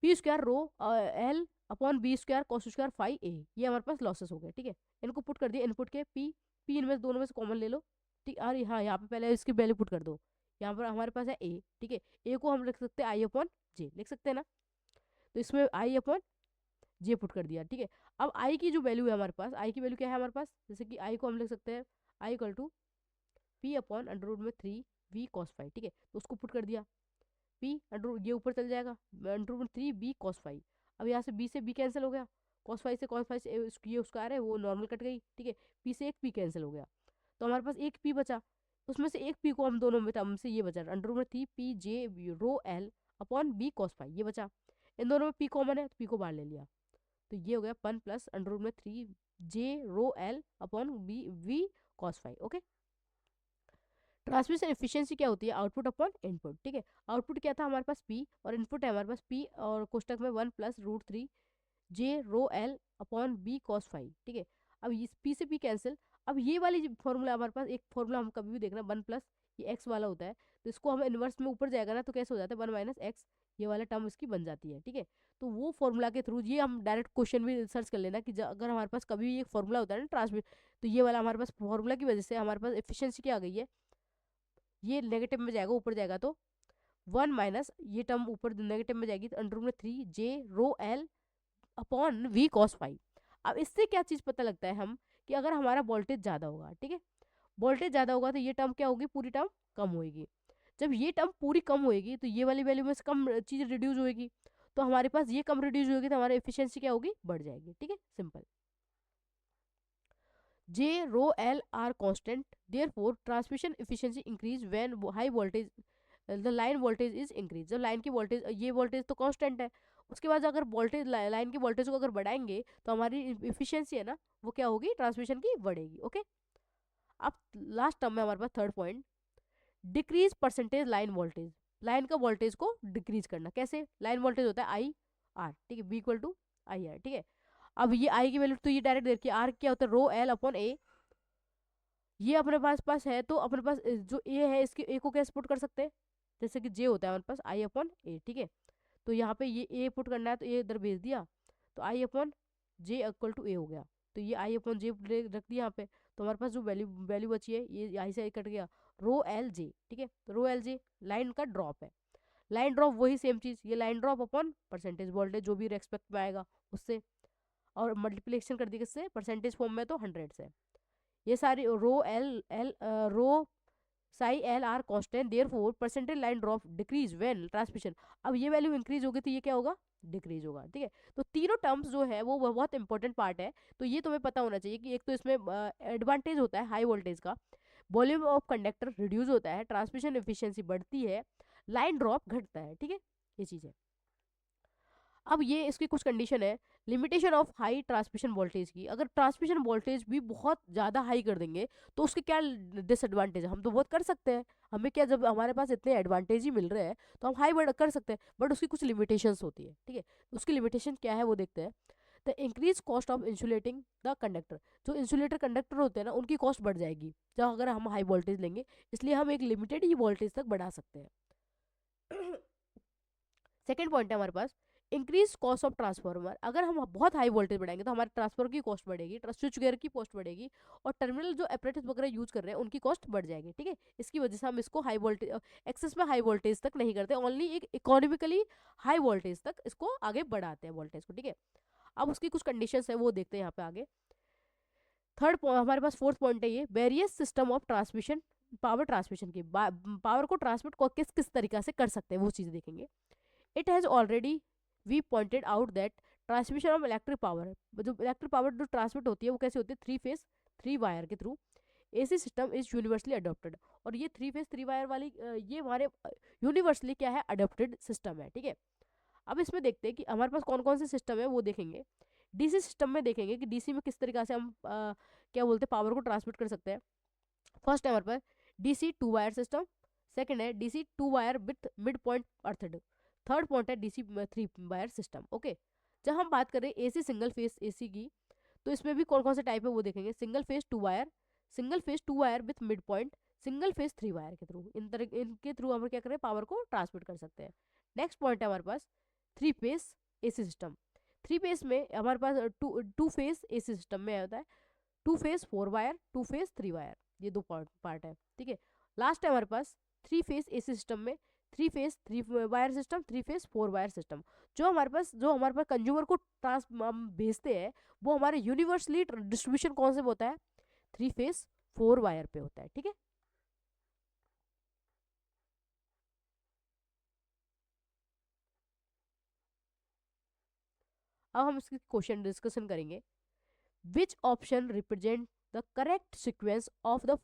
P² row L upon b² cos² phi a, ये हमारे पास लॉसेस हो गए, ठीक है। इनको पुट कर दिया इनपुट के, P इनमें से दोनों में से कॉमन ले लो, ठीक। अरे हाँ, यहाँ पे पहले इसकी वैल्यू पुट कर दो, यहाँ पर हमारे पास है A, ठीक है। A को हम लिख सकते हैं I अपॉन J, लिख सकते हैं ना, तो इसमें I अपॉन J पुट कर दिया, ठीक है। अब I की जो वैल्यू है हमारे पास, I की वैल्यू क्या है हमारे पास, जैसे कि I को हम लिख सकते हैं I equal to P upon under root में 3 v cos phi, ठीक है। तो उसको पुट कर दिया, P अंडर ये ऊपर चल जाएगा अंडर रूट में 3 b cos phi। अब यहाँ से B से B कैंसिल हो गया, cos phi से ये उसका आ रहा है वो नॉर्मल कट गई, ठीक है। P से एक P कैंसिल हो गया, तो हमारे पास एक P बचा, उसमें से एक पी को हम दोनों में टर्म से ये बचा अंडर रूट में 3 pj rho L upon B cos phi, ये बचा। इन दोनों में पी कॉमन है तो पी को बाहर ले लिया, तो ये हो गया 1 प्लस अंडर रूट में 3 j rho L upon B V cos phi. Okay, transmission efficiency क्या होती है, आउटपुट अपॉन इनपुट। ठीक है, आउटपुट क्या था हमारे पास पी और इनपुट है हमारे पास पी और कोष्टक में 1 plus √3 j rho L upon B cos five. ठीक है, अब इस पी से पी कैंसिल। अब ये वाली फॉर्मूला हमारे पास, एक फॉर्मूला हम कभी भी देखना 1 प्लस ये एक्स वाला होता है, तो इसको हम इनवर्स में ऊपर जाएगा ना तो कैसे हो जाता है 1 - x, ये वाला टर्म इसकी बन जाती है। ठीक है, तो वो फॉर्मूला के थ्रू ये हम डायरेक्ट क्वेश्चन भी सर्च कर लेना कि अगर हमारे पास कभी भी एक फॉर्मूला होता है ना ट्रांसमिट, तो ये वाला हमारे पास फॉर्मूला की वजह से हमारे पास एफिशिएंसी क्या आ गई है, ये नेगेटिव में जाएगा ऊपर जाएगा तो 1 - ये टर्म ऊपर नेगेटिव में जाएगी तो अंडर रूट में 3 j rho L upon V cos five. अब इससे क्या चीज पता लगता है हम कि अगर हमारा वोल्टेज ज्यादा होगा, ठीक है, वोल्टेज ज्यादा होगा तो ये टर्म क्या होगी, पूरी टर्म कम होगी। जब ये टर्म पूरी कम होएगी तो ये वाली वैल्यू में से कम चीज रिड्यूस होएगी, तो हमारे पास ये कम रिड्यूस होगी तो हमारी एफिशिएंसी क्या होगी, बढ़ जाएगी। ठीक है, simple. J rho L are constant, therefore transmission efficiency increase when high voltage the line voltage is increase. जब लाइन की वोल्टेज, ये वोल्टेज तो कांस्टेंट है, उसके बाद अगर वोल्टेज लाइन की वोल्टेज को अगर बढ़ाएंगे तो हमारी इफिशियंसी है ना वो क्या होगी, ट्रांसमिशन की बढ़ेगी। ओके, अब लास्ट टर्म में हमारे पास third point, decrease percentage line voltage. Line का वोल्टेज को डिक्रीज करना कैसे, लाइन वोल्टेज होता है आई आर, ठीक है, B equal to I R. ठीक है, अब ये आई की वैल्यू तो ये डायरेक्ट देखिए आर क्या होता है, रो एल अपॉन ए, ये अपने पास है तो अपने पास जो ए है इसके ए को कैसे पुट कर सकते हैं, जैसे कि जे होता है हमारे पास आई अपॉन ए। ठीक है, तो यहाँ पे ये ए पुट करना है तो ए इधर भेज दिया, तो आई अपॉन जे इक्वल टू ए हो गया, तो ये आई अपॉन जे रख दिया यहाँ पे, तो हमारे पास जो वैल्यू वैल्यू बची है ये आई से आई कट गया, रो एल जे। ठीक है, तो रो एल जे लाइन का ड्रॉप है, लाइन ड्रॉप वही सेम चीज, ये line drop upon percentage voltage जो भी रेस्पेक्ट में आएगा उससे, और मल्टीप्लिकेशन कर दी किससे, परसेंटेज फॉर्म में तो 100 से। ये सारी rho L L rho psi L R constant, therefore percentage line drop decrease when transmission. अब ये वैल्यू इंक्रीज होगी तो ये क्या होगा, डिक्रीज होगा। ठीक है, तो तीनों टर्म्स जो है वो बहुत इंपॉर्टेंट पार्ट है, तो ये तुम्हें पता होना चाहिए कि एक तो इसमें एडवांटेज होता है हाई वोल्टेज का, वॉल्यूम ऑफ कंडक्टर रिड्यूस होता है, ट्रांसमिशन एफिशिएंसी बढ़ती है, लाइन ड्रॉप घटता है। ठीक है, ये चीज है। अब ये इसकी कुछ कंडीशन है, limitation of high transmission voltage की, अगर ट्रांसमिशन वोल्टेज भी बहुत ज़्यादा हाई कर देंगे तो उसके क्या डिसएडवांटेज है, हम तो बहुत कर सकते हैं, हमें क्या, जब हमारे पास इतने एडवांटेज ही मिल रहे हैं तो हम हाई बढ़ कर सकते हैं, बट उसकी कुछ लिमिटेशंस होती है। ठीक है, उसकी लिमिटेशन क्या है वो देखते हैं। The increase cost of insulating the conductor, जो इंसुलेटर कंडक्टर होते हैं ना उनकी कॉस्ट बढ़ जाएगी जब अगर हम हाई वोल्टेज लेंगे, इसलिए हम एक लिमिटेड ही वोल्टेज तक बढ़ा सकते हैं। सेकेंड पॉइंट है हमारे पास, इंक्रीज कॉस्ट ऑफ ट्रांसफार्मर, अगर हम बहुत हाई वोल्टेज बढ़ाएंगे तो हमारे ट्रांसफार्मर की कॉस्ट बढ़ेगी, स्विच गियर की कॉस्ट बढ़ेगी, और टर्मिनल जो अपरेटस वगैरह यूज कर रहे हैं उनकी कॉस्ट बढ़ जाएगी। ठीक है, इसकी वजह से हम इसको हाई वोल्टेज एक्सेस में हाई वोल्टेज तक नहीं करते, ओनली एक इकोनॉमिकली हाई वोल्टेज तक इसको आगे बढ़ाते हैं वोल्टेज को। ठीक है, अब उसकी कुछ कंडीशंस है वो देखते हैं यहाँ पे आगे। थर्ड हमारे पास फोर्थ पॉइंट है ये, various system of transmission, power transmission की, पावर को ट्रांसमिट को किस किस तरीका से कर सकते हैं वो चीज़ देखेंगे। It has already we pointed out that transmission of electric power, जो इलेक्ट्रिक पावर जो ट्रांसमिट होती है वो कैसे होती है, 3 फेज 3 वायर के through, AC system is universally adopted, और ये 3 फेज 3 वायर वाली ये हमारे यूनिवर्सली क्या है, अडोप्टेड सिस्टम है। ठीक है, अब इसमें देखते हैं कि हमारे पास कौन कौन से सिस्टम है वो देखेंगे। डीसी सिस्टम में देखेंगे कि डीसी में किस तरीका से हम क्या बोलते हैं पावर को ट्रांसमिट कर सकते हैं। फर्स्ट है हमारे पास DC 2 वायर सिस्टम, सेकंड है DC 2 wire with mid point earthed, third point है DC 3 वायर सिस्टम। ओके, जब हम बात करें एसी सिंगल फेज एसी की, तो इसमें भी कौन कौन से टाइप है वो देखेंगे। Single phase 2 wire, single phase 2 wire with mid point, single phase 3 wire के थ्रू, इनके थ्रू हम क्या करें पावर को ट्रांसमिट कर सकते हैं। नेक्स्ट पॉइंट है हमारे पास 3 फेज एसी सिस्टम, 3 फेज में हमारे पास टू फेज एसी सिस्टम में होता है 2 फेज 4 वायर, 2 फेज 3 वायर, ये दो पार्ट है। ठीक है, लास्ट है हमारे पास 3 फेज एसी सिस्टम में 3 phase 3 wire system, 3 phase 4 wire system, जो हमारे पास कंज्यूमर को ट्रांस हम भेजते हैं वो हमारे यूनिवर्सली डिस्ट्रीब्यूशन कौन से होता है, 3 फेज 4 वायर पे होता है। ठीक है, अब हम इसकी क्वेश्चन डिस्कशन करेंगे। Which option represent the correct sequence of the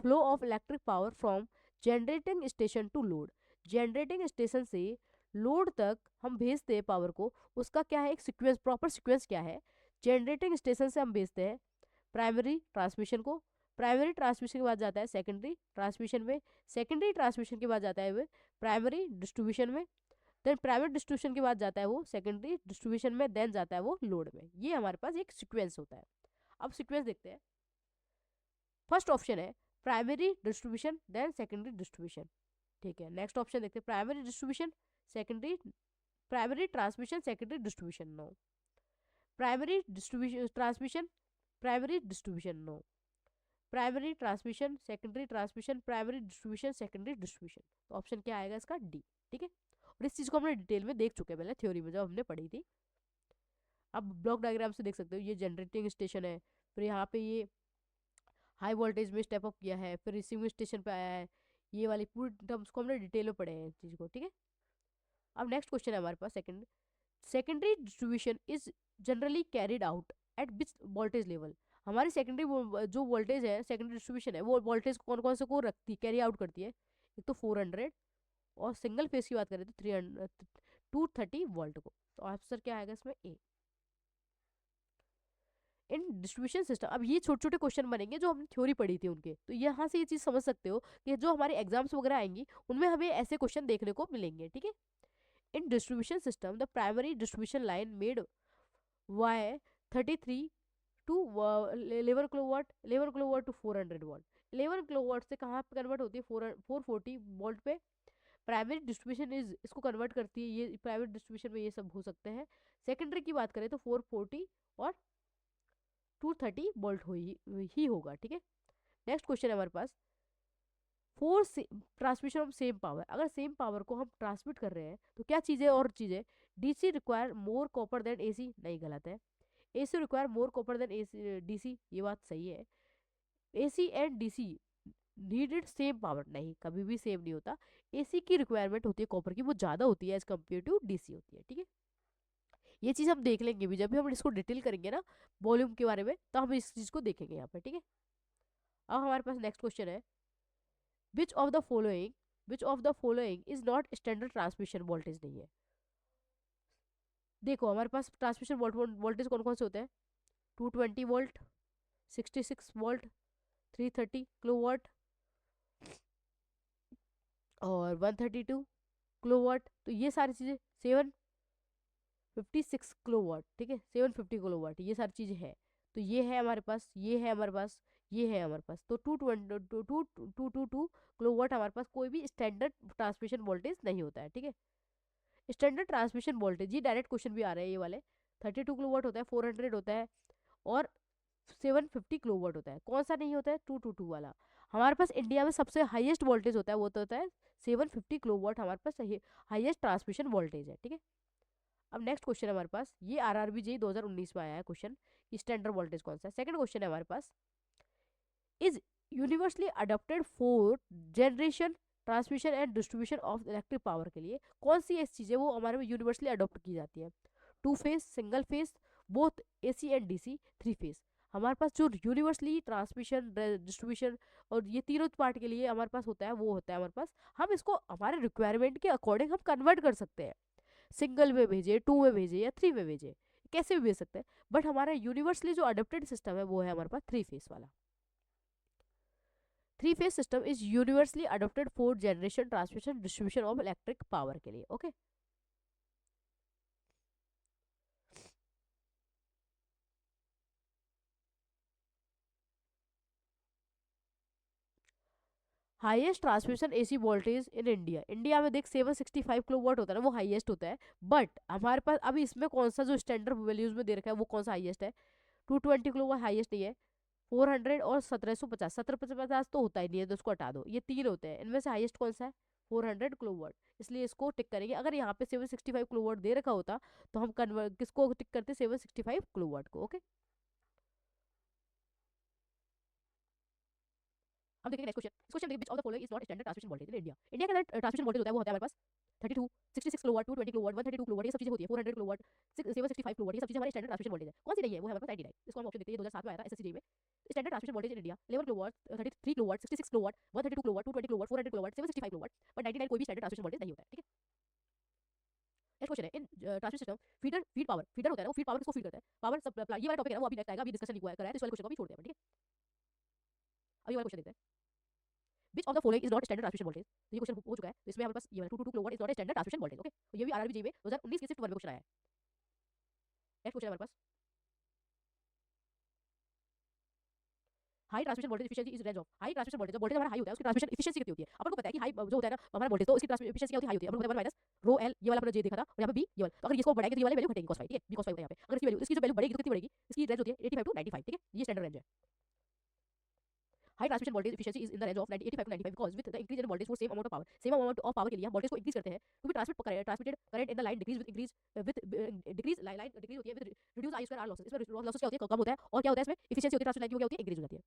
flow of electric power from generating station to load. Generating station से लोड तक हम भेजते हैं पावर को, उसका क्या है एक सीक्वेंस, प्रॉपर सीक्वेंस क्या है। जनरेटिंग स्टेशन से हम भेजते हैं प्राइमरी ट्रांसमिशन को, प्राइमरी ट्रांसमिशन के बाद जाता है सेकेंडरी ट्रांसमिशन में, सेकेंडरी ट्रांसमिशन के बाद जाता है वो प्राइमरी डिस्ट्रीब्यूशन में, देन प्राइवेट डिस्ट्रीब्यूशन के बाद जाता है वो सेकेंडरी डिस्ट्रीब्यूशन में, देन जाता है वो लोड में। ये हमारे पास एक सीक्वेंस होता है। अब सीक्वेंस देखते हैं। फर्स्ट ऑप्शन है primary distribution then secondary distribution, ठीक है। नेक्स्ट ऑप्शन देखते हैं primary distribution secondary, primary transmission secondary distribution no, primary distribution transmission primary distribution no, primary transmission secondary transmission primary distribution secondary distribution. तो ऑप्शन क्या आएगा इसका डी, ठीक है। और इस चीज को हमने डिटेल में देख चुके हैं पहले थ्योरी में जब हमने पढ़ी थी। अब ब्लॉक डायग्राम से देख सकते हो ये जनरेटिंग स्टेशन है, फिर यहाँ पे ये हाई वोल्टेज में स्टेप अप किया है, फिर रिसीविंग स्टेशन पे आया है। ये वाली पूरी टर्म्स को हमने डिटेल में पढ़े हैं इस चीज को, ठीक है। अब नेक्स्ट क्वेश्चन है हमारे पास secondary distribution is generally carried out at which voltage level. हमारी सेकेंडरी जो वोल्टेज है सेकेंडरी डिस्ट्रीब्यूशन है वो वोल्टेज कौन कौन से को रखती कैरी आउट करती है। एक तो 400 और सिंगल फेस की बात करें तो 300 230 वोल्ट को। तो आंसर क्या आएगा इसमें ए। इन डिस्ट्रीब्यूशन सिस्टम, अब ये छोटे छोटे क्वेश्चन बनेंगे जो हमने थ्योरी पढ़ी थी उनके, तो यहाँ से ये चीज समझ सकते हो कि जो हमारे एग्जाम्स वगैरह आएंगी उनमें हमें ऐसे क्वेश्चन देखने को मिलेंगे, ठीक है। In distribution system the primary distribution line made by 33 to 11 kilowatt to 400 volt. 11 kilowatt से कहाँ पे कन्वर्ट होती है 440 वोल्ट पे। प्राइमरी डिस्ट्रीब्यूशन इज इसको कन्वर्ट करती है, ये प्राइवेट डिस्ट्रीब्यूशन में ये सब हो सकते हैं। सेकेंडरी की बात करें तो 440 और 230 वोल्ट ही होगा, ठीक है। नेक्स्ट क्वेश्चन है हमारे पास for transmission of same power. अगर सेम पावर को हम ट्रांसमिट कर रहे हैं तो क्या चीजें और चीजें, DC require more copper than AC, नहीं गलत है। AC require more copper than AC DC, ये बात सही है। AC and DC needed same power, नहीं कभी भी सेम नहीं होता। एसी की रिक्वायरमेंट होती है कॉपर की वो ज्यादा होती है एज कम्पेयर टू डीसी होती है, ठीक है। ये चीज हम देख लेंगे भी जब भी हम इसको डिटेल करेंगे ना वॉल्यूम के बारे में, तो हम इस चीज को देखेंगे यहाँ पे, ठीक है। अब हमारे पास नेक्स्ट क्वेश्चन है which of the following is not standard transmission voltage नहीं है। देखो हमारे पास ट्रांसमिशन वोल्टेज कौन कौन से होते हैं 220 वोल्ट, 66 वोल्ट, 330 किलोवाट और 132 किलोवाट। तो ये सारी चीजें 756 किलोवाट, ठीक है 750 किलोवाट, ये सारी चीजें हैं। तो ये है हमारे पास, ये है हमारे पास, ये है हमारे पास। तो 222 किलोवाट हमारे पास कोई भी स्टैंडर्ड ट्रांसमिशन वोल्टेज नहीं होता है, ठीक है। स्टैंडर्ड ट्रांसमिशन वोल्टेज, ये डायरेक्ट क्वेश्चन भी आ रहे हैं ये वाले। 32 किलोवाट होता है, 400 होता है और 750 किलोवाट होता है। कौन सा नहीं होता है 222 वाला। हमारे पास इंडिया में सबसे हाईएस्ट वोल्टेज होता है वो तो होता है 750 किलोवाट, हमारे पास हाईएस्ट ट्रांसमिशन वोल्टेज है, ठीक है। अब नेक्स्ट क्वेश्चन है हमारे पास, ये आरआरबी जेईई 2019 में आया है क्वेश्चन कि स्टैंडर्ड वोल्टेज कौन सा है। सेकंड क्वेश्चन है हमारे पास is universally adopted for generation transmission and distribution of electric power के लिए कौन सी ऐसी चीज़ है वो हमारे में यूनिवर्सली अडॉप्ट की जाती है। 2 face, single phase, both AC and DC, 3 face. हमारे पास जो यूनिवर्सली ट्रांसमिशन डिस्ट्रीब्यूशन और ये तीनों पार्ट के लिए हमारे पास होता है वो होता है हमारे पास, हम इसको हमारे रिक्वायरमेंट के अकॉर्डिंग हम कन्वर्ट कर सकते हैं। सिंगल में भेजे, 2 में भेजे या 3 में भेजे, कैसे भी भेज सकते हैं। बट हमारा यूनिवर्सली जो अडोप्टेड सिस्टम है वो है हमारे पास 3 फेस वाला। 3 phase system is universally adopted for generation transmission distribution of electric power के लिए, okay. Highest transmission AC voltage in India, India में देख 765 किलोवाट होता है ना वो हाईएस्ट होता है। बट हमारे पास अभी इसमें कौन सा जो स्टैंडर्ड वैल्यूज में दे रखा है वो कौन सा हाईएस्ट है 220 किलोवाट हाईएस्ट नहीं है। 400 और 1750, 1750 तो होता ही नहीं है तो उसको हटा दो, ये तीन होते हैं, इनमें से हाईएस्ट कौन सा है 400 किलोवाट, इसलिए इसको टिक करेंगे। अगर यहाँ पे 765 किलोवाट दे रखा होता तो हम कन्वर्ट किसको टिक करते 765 किलोवाट को, ओके। हम देखेंगे नेक्स्ट क्वेश्चन। क्वेश्चन देखिए, which of the following is not standard transmission voltage in India. India के अंदर ट्रांसमिशन वोल्टेज होता है वो होता है हमारे पास 32, 66 किलोवाट, 220 किलोवाट, 132 किलोवाट, ये सब चीजें होती है, 400 किलोवाट, 765 किलोवाट, ये सब चीजें हमारे स्टैंडर्ड ट्रांसमिशन वोल्टेज है। कौन सी नहीं है वो है हमारे पास 99। इसको हम ऑप्शन देखते हैं, ये 2007 में आया था एसएससी में। Standard transmission voltage in India 11 kilowatt, 33 kilowatt, 66 kilowatt, 132 kilowatt, 220 kilowatt, 400 kilowatt, 765 kilowatt, but 99 कोई भी स्टैंडर्ड ट्रांसमिशन वोल्टेज नहीं होता है, ठीक है। नेक्स्ट क्वेश्चन है, in transmission system feed power, feeder होता है ना, वो फीड पावर किसको फीड करता है, पावर सप्लाई। ये वाला टॉपिक है ना, वो अभी नेक्स्ट आएगा, अभी डिस्कशन नहीं हुआ है, करा है, तो इस वाले क्वेश्चन को भी छोड़ देते हैं, ठीक है। अभी वाला क्वेश्चन देखते हैं, which of the following is not standard transmission voltage. तो ये क्वेश्चन हो चुका है, तो इसमें हमारे पास ये वाला 222 kilowatt is not standard transmission voltage, okay. तो ये भी आरआरबी जी में 2019 के शिफ्ट 1 में क्वेश्चन आया है। नेक्स्ट क्वेश्चन है हमारे पास, high transmission voltage efficiency is range of. High transmission voltage, जो वोल्टेज हमारा हाई होता है उसकी ट्रांसमिशन एफिशिएंसी कितनी होती है। अपन को पता है कि हाई जो होता है ना हमारा वोल्टेज, तो उसकी ट्रांसमिशन एफिशिएंसी क्या होती है, हाई होती है। अपन को पता है 1 माइनस रो एल, ये वाला अपने जे देखा था, और यहाँ पे बी ये वाला। तो अगर इसको बढ़ाएंगे तो ये वाली वैल्यू घटेगी cos फाई, ठीक है, बी cos फाई होता है यहाँ पे। अगर इसकी वैल्यू, इसकी जो वैल्यू बढ़ेगी तो कितनी बढ़ेगी, इसकी रेंज होती है 85 टू 95, ठीक है, ये स्टैंडर्ड रेंज है। High transmission voltage efficiency is in the range of 85 to 95 because with the increase in voltage for same amount of power, same amount of power के लिए हम वोल्टेज को इंक्रीज करते हैं to be transmitted current in the line decrease with increase with decrease line decrease होती है with reduce I square R losses. इसमें लॉसेस क्या होती है, कम होता है, और क्या होता है इसमें एफिशिएंसी होती है ट्रांसमिशन लाइन की, क्या होती है, इंक्रीज हो जाती है।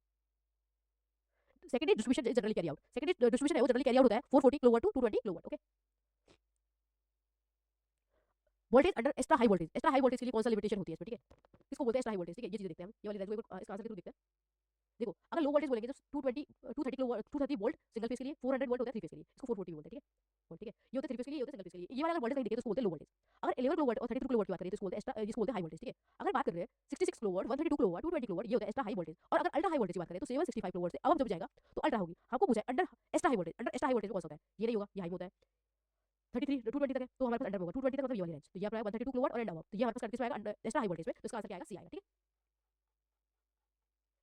Secondary distribution is generally carry out, secondary distribution है वो जनरली कैरी आउट होता है 440 kilowatt to 220 kilowatt, okay. Voltage under extra high voltage, extra high voltage के लिए कौन सा लिमिटेशन होती है इसमें, ठीक है, किसको बोलते हैं एक्स्ट्रा हाई वोल्टेज, ठीक है। ये चीज देखते हैं हम, ये वाली रेंज को इसका आंसर के थ्रू देखते हैं। देखो अगर लो वोल्टेज बोलेंगे तो 220 230 किलो 230 वोल्ट सिंगल फेज के लिए, 400 वोल्ट होता है थ्री फेज के लिए, इसको 440 बोलते हैं, ठीक है। और ठीक है, ये होता है थ्री फेज के लिए, ये होता है सिंगल फेज के लिए। ये वाला अगर वोल्टेज कहीं देखे तो इसको बोलते हैं लो वोल्टेज। अगर 11 किलो वोल्ट और 32 किलो वोल्ट की बात करें तो इसको बोलते हैं एक्स्ट्रा, इसको बोलते हैं हाई वोल्टेज, ठीक है। अगर बात कर रहे हैं 66 kilo volt, 132 kilo volt, 220 kilo volt, ये होता है एक्स्ट्रा हाई वोल्टेज। और अगर अल्ट्रा हाई वोल्टेज की बात करें तो 765 किलो वोल्ट से अब हम जब जाएगा तो अल्ट्रा होगी। हमको पूछा है under extra high voltage, under extra high voltage कौन सा होता है, ये नहीं होगा, ये हाई होता है 33 220 तक है, तो हमारे पास अंडर होगा 220 तक, मतलब ये वाली रेंज। तो ये आपका 132 किलो वोल्ट और एंड अबव, तो ये हमारे पास किस में आएगा, अंडर एक्स्ट्रा हाई वोल्टेज में, तो इसका आंसर क्या आएगा, सी आएगा, ठीक है।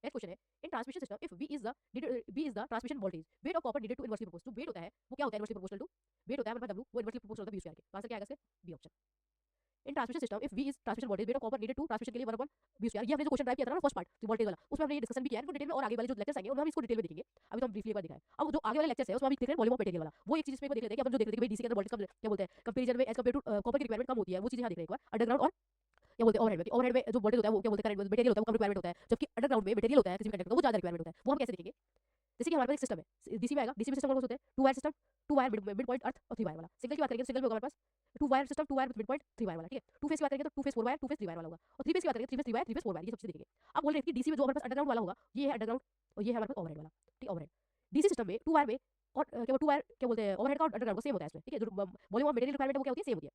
नेक्स्ट क्वेश्चन है, in transmission system if B is the transmission voltage, weight of copper needed to inversely proportional. जो वेट होता है वो क्या होता है, इनवर्सली प्रोपोर्शनल टू वेट होता है हमारे पास W, वो इनवर्सली प्रोपोर्शनल होता है बी स्क्वायर के। तो आंसर क्या आएगा इसका, B option. In transmission system if B is transmission voltage, weight of copper needed to transmission के लिए 1/b स्क्वायर। ये हमने जो क्वेश्चन ड्राइव किया था ना फर्स्ट पार्ट जो वोल्टेज वाला, उसमें हमने ये डिस्कशन भी किया है, इनको डिटेल में और आगे वाले जो लेक्चर्स आएंगे उनमें हम इसको डिटेल में देखेंगे। अभी तो हम ब्रीफली एक बार दिखाएं। अब जो आगे वाले लेक्चर्स है उसमें हम देख रहे हैं वॉल्यूम ऑफ मटेरियल वाला, वो एक चीज इसमें देख लेते हैं कि अपन जो देख लेते हैं कि भाई डीसी के अंदर वोल्टेज कम, क्या बोलते हैं, कंपैरिजन में एज कंपेयर टू कॉपर की रिक्वायरमेंट कम होती है, वो चीजें यहाँ देख रहे हैं एक बार। अंडरग्राउंड और क्या बोलते हैं ओवरहेड में, ओवरहेड में जो वोल्टेज होता है वो क्या बोलते हैं, करंट मटेरियल होता है वो कम रिक्वायरमेंट होता है, जबकि अंडरग्राउंड में मटेरियल होता है किसी भी कंडक्टर का वो ज्यादा रिक्वायरमेंट होता है। वो हम कैसे देखेंगे, जैसे कि हमारे पास एक सिस्टम है डीसी में आएगा, डीसी में सिस्टम कौन होते हैं, two wire system, two wire mid point earth और थ्री वायर वाला। सिंगल की बात करेंगे तो सिंगल में होगा हमारे पास two wire system, two wire mid point three wire वाला, ठीक है। टू फेस की बात करेंगे तो two phase four wire, two phase three wire वाला होगा। और थ्री फेस की बात करेंगे three phase three wire, three phase four wire, ये सब चीजें देखेंगे। अब बोल रहे हैं कि डीसी में जो हमारे पास अंडरग्राउंड वाला होगा ये है अंडरग्राउंड, और ये है हमारे पास ओवरहेड वाला, ठीक है, ओवरहेड। डीसी सिस्टम में टू वायर में और क्या टू वायर क्या बोलते हैं ओवरहेड का और अंडरग्राउंड का सेम होता है इसमें, ठीक है। जो वॉल्यूम ऑफ मटेरियल रिक्वायरमेंट है वो क्या होती है, सेम होती है।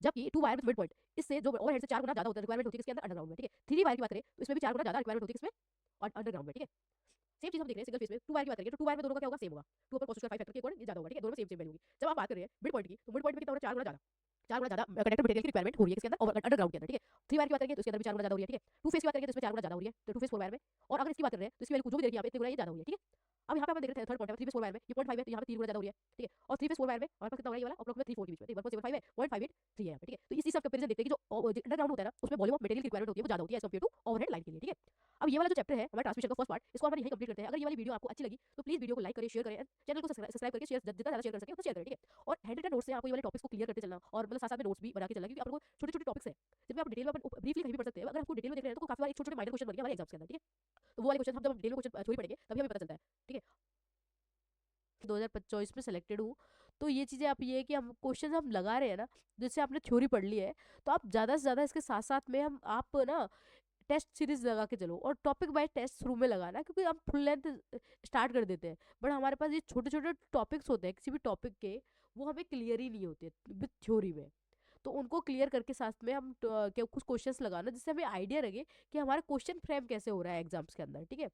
जबकि two wire with mid point, इससे जो ओवरहेड से 4 गुना ज्यादा होता है रिक्वायरमेंट होती है इसके अंदर अंडरग्राउंड में, ठीक है। थ्री वायर की बात करें तो इसमें भी 4 गुना ज्यादा रिक्वायरमेंट होती है इसमें अंडरग्राउंड में, ठीक है। सेम चीज हम देख रहे हैं सिंगल फेस में। टू वायर की बात करेंगे तो टू वायर में दोनों का क्या होगा, सेम होगा। टू पर cos स्क्वायर 5 फैक्टर के अकॉर्डिंग ये ज्यादा होगा, ठीक है, दोनों में सेम सेम वैल्यू होगी। जब आप बात कर रहे हैं मिड पॉइंट की, तो मिड पॉइंट में कितना होगा, 4 गुना ज्यादा, 4 गुना ज्यादा कंडक्टर मटेरियल की रिक्वायरमेंट हो रही है इसके अंदर अंडरग्राउंड के अंदर, ठीक है। थ्री वायर की बात करेंगे तो इसके अंदर भी 4 गुना ज्यादा हो रही है, ठीक है। टू फेस की बात करेंगे तो इसमें 4 गुना ज्यादा हो रही है, तो टू फेस फोर वायर में। और अगर इसकी बात कर रहे हैं तो इसकी वैल्यू जो भी देखिए यहाँ पे इतनी गुना ये ज्यादा हो रही है, ठीक है। अब यहाँ पे हम देख रहे हैं थर्ड पॉइंट है, थ्री फेस फोर वायर में ये 0.5 है, तो यहाँ पे 3 गुना ज्यादा हो रही है, ठीक है। और थ्री फेस फोर वायर में हमारे पास कितना हो रहा है, ये वाला अप्रॉक्सिमेट 3 4 के बीच में, ठीक है, 1.75 है, 0.58 3 है यहाँ पे, ठीक है। तो इसी सब कंपैरिजन देखते हैं कि जो अंडरग्राउंड होता है ना उसमें वॉल्यूम ऑफ मटेरियल की रिक्वायरमेंट होती है वो ज्यादा होती है as compare to overhead line के लिए, ठीक है। अब ये वाला जो चैप्टर है हमारा ट्रांसमिशन का फर्स्ट पार्ट, इसको हम यही कंप्लीट करते हैं। अगर ये वाली वीडियो आपको अच्छी लगी तो प्लीज वीडियो को लाइक करें, शेयर करें, चैनल को सब्सक्राइब करके शेयर जितना ज्यादा शेयर कर सके उतना शेयर करें, ठीक है। और हैंड रिटन नोट्स से आपको ये वाले टॉपिक्स को क्लियर करते चलना, और मतलब साथ साथ में नोट्स भी बना के चलना, क्योंकि आपको छोटे छोटे टॉपिक्स है जिनमें आप डिटेल में अपन ब्रीफली कहीं भी पढ़ सकते हैं। अगर आपको डिटेल में देख रहे हैं तो काफी बार छोटे छोटे माइनर क्वेश्चन बन गए हमारे एग्जाम्स के अंदर, ठीक है। तो वो वाले क्वेश्चन हम जब डिटेल में क्वेश्चन थ्योरी पढ़ेंगे तभी हमें पता चलता है, ठीक है। 2024 में सेलेक्टेड हूँ, तो ये चीज़ें आप ये है कि हम क्वेश्चन हम लगा रहे हैं ना, जैसे आपने थ्योरी पढ़ ली है तो आप ज़्यादा से ज़्यादा इसके साथ साथ में हम आप ना टेस्ट सीरीज लगा के चलो, और टॉपिक वाइज टेस्ट शुरू में लगाना, क्योंकि हम फुल लेंथ स्टार्ट कर देते हैं बट हमारे पास ये छोटे छोटे टॉपिक्स होते हैं किसी भी टॉपिक के, वो हमें क्लियर ही नहीं होते विद थ्योरी में। तो उनको क्लियर करके साथ में हम क्या कुछ क्वेश्चंस लगाना जिससे हमें आइडिया लगे कि हमारा क्वेश्चन फ्रेम कैसे हो रहा है एग्जाम्स के अंदर, ठीक है।